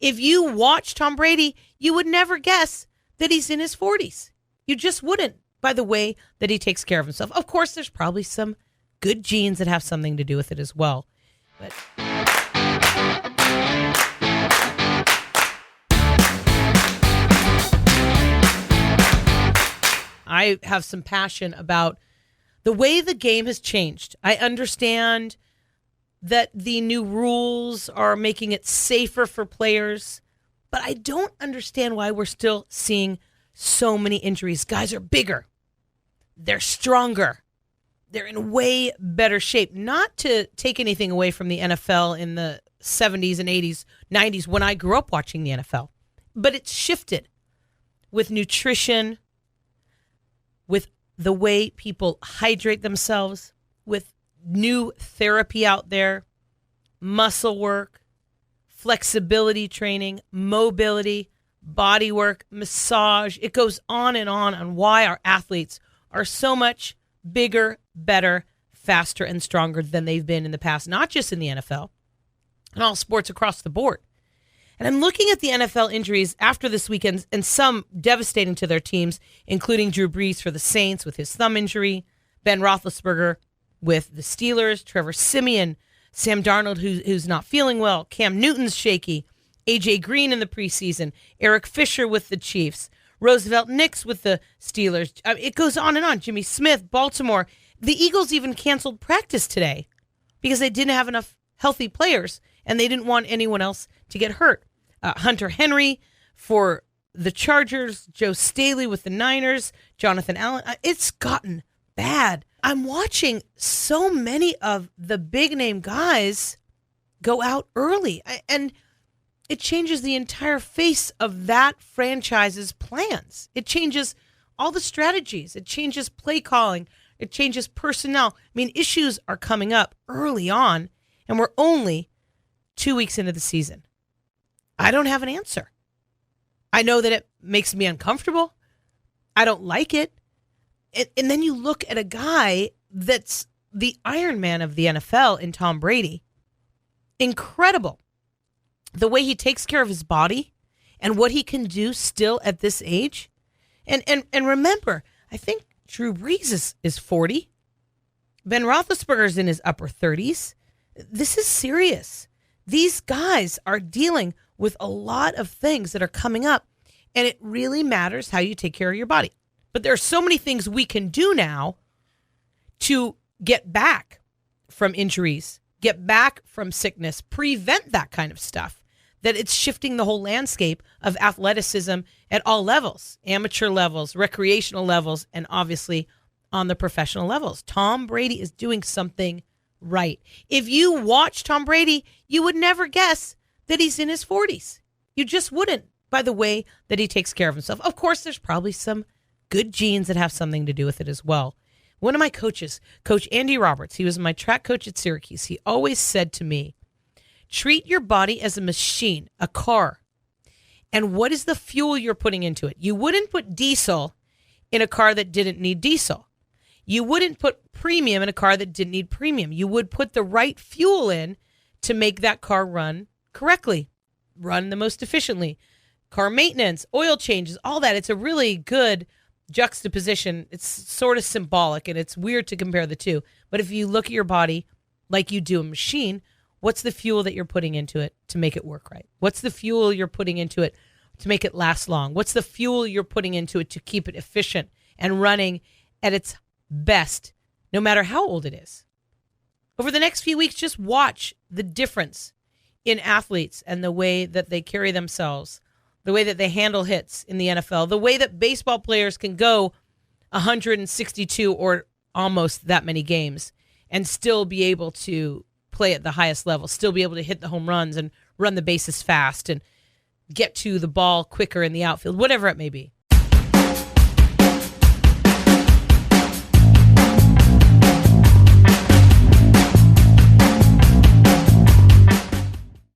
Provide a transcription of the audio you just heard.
If you watch Tom Brady, you would never guess that he's in his 40s. You just wouldn't, by the way that he takes care of himself. Of course, there's probably some good genes that have something to do with it as well. But I have some passion about the way the game has changed. I understand that the new rules are making it safer for players, but I don't understand why we're still seeing so many injuries. Guys are bigger. They're stronger. They're in way better shape. Not to take anything away from the NFL in the 70s and 80s, 90s when I grew up watching the NFL, but it's shifted with nutrition, with the way people hydrate themselves, with new therapy out there, muscle work, flexibility training, mobility, body work, massage. It goes on why our athletes are so much bigger, better, faster, and stronger than they've been in the past, not just in the NFL, and all sports across the board. And I'm looking at the NFL injuries after this weekend, and some devastating to their teams, including Drew Brees for the Saints with his thumb injury, Ben Roethlisberger with the Steelers, Trevor Siemian, Sam Darnold, who's not feeling well, Cam Newton's shaky, A.J. Green in the preseason, Eric Fisher with the Chiefs, Roosevelt Nix with the Steelers. It goes on and on. Jimmy Smith, Baltimore. The Eagles even canceled practice today because they didn't have enough healthy players, and they didn't want anyone else to get hurt. Hunter Henry for the Chargers, Joe Staley with the Niners, Jonathan Allen. It's gotten bad. I'm watching so many of the big name guys go out early, and it changes the entire face of that franchise's plans. It changes all the strategies. It changes play calling. It changes personnel. I mean, issues are coming up early on, and we're only 2 weeks into the season. I don't have an answer. I know that it makes me uncomfortable. I don't like it. And then you look at a guy that's the Iron Man of the NFL in Tom Brady. Incredible. The way he takes care of his body and what he can do still at this age. And remember, I think Drew Brees is 40. Ben Roethlisberger's in his upper 30s. This is serious. These guys are dealing with a lot of things that are coming up, and it really matters how you take care of your body. But there are so many things we can do now to get back from injuries, get back from sickness, prevent that kind of stuff, that it's shifting the whole landscape of athleticism at all levels, amateur levels, recreational levels, and obviously on the professional levels. Tom Brady is doing something right. If you watch Tom Brady, you would never guess that he's in his 40s. You just wouldn't, by the way that he takes care of himself. Of course, there's probably some good genes that have something to do with it as well. One of my coaches, Coach Andy Roberts, he was my track coach at Syracuse. He always said to me, treat your body as a machine, a car. And what is the fuel you're putting into it? You wouldn't put diesel in a car that didn't need diesel. You wouldn't put premium in a car that didn't need premium. You would put the right fuel in to make that car run correctly, run the most efficiently. Car maintenance, oil changes, all that. It's a really good juxtaposition. It's sort of symbolic, and it's weird to compare the two. But if you look at your body like you do a machine, what's the fuel that you're putting into it to make it work right? What's the fuel you're putting into it to make it last long? What's the fuel you're putting into it to keep it efficient and running at its best, no matter how old it is? Over the next few weeks, just watch the difference in athletes and the way that they carry themselves, the way that they handle hits in the NFL, the way that baseball players can go 162 or almost that many games and still be able to play at the highest level, still be able to hit the home runs and run the bases fast and get to the ball quicker in the outfield, whatever it may be.